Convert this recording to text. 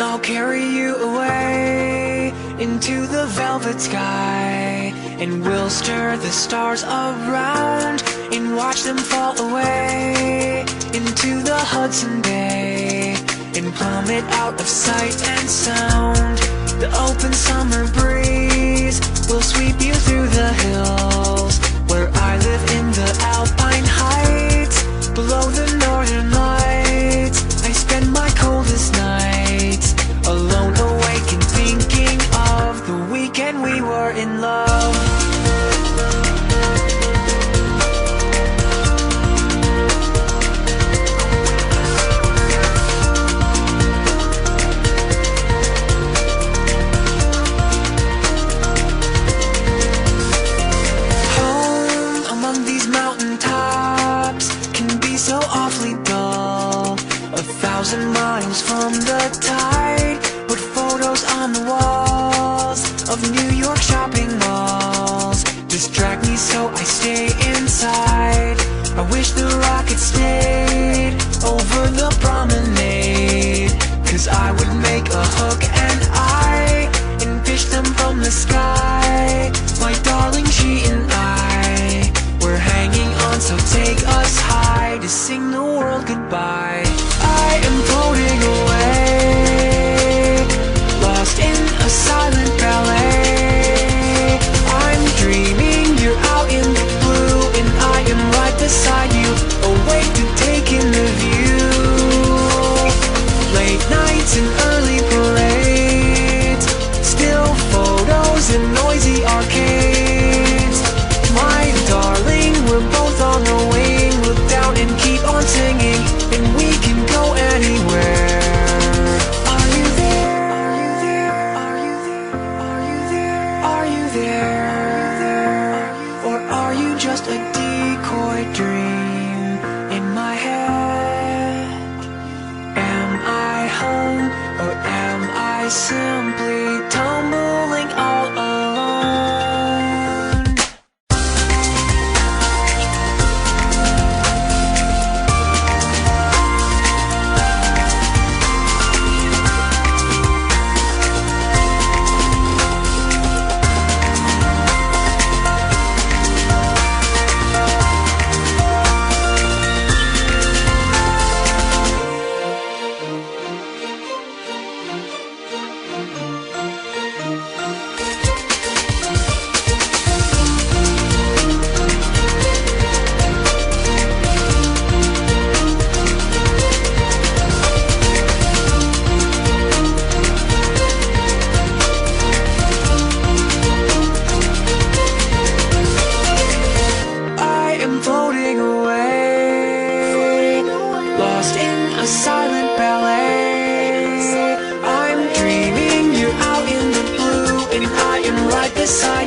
I'll carry you away into the velvet sky, and we'll stir the stars around and watch them fall away into the Hudson Bay and plummet out of sight and sound. The open summer breeze will sweep you through the hills where I live in the Alpine Heights. Below the northern lights, I spend my coldest nights alone, awake and thinking of the weekend we were in love. Home among these mountain tops can be so awfully dull. 1,000 miles from the tide, put photos on the walls of New York shopping malls. Distract me so I stay inside. I wish the rocket stayed over the promenade, 'cause I would make a hook and fish them from the sky. My darling, she and I, we're hanging on, so take us high to sing the world goodbye. I am floating away, lost in a silent ballet. I'm dreaming you're out in the blue, and I am right beside you, awake to take in the view. Late nights and early parades, still photos and noisy arcades. My darling, we're both on the wing. Look down and keep on singing, and we can go anywhere. Are you there? Are you there? Are you there? Are you there? Are you there? Or are you just a decoy dream in my head? Am I home, or am I simply tumbling all alone? Floating away, lost in a silent ballet. I'm dreaming you're out in the blue, and I am right beside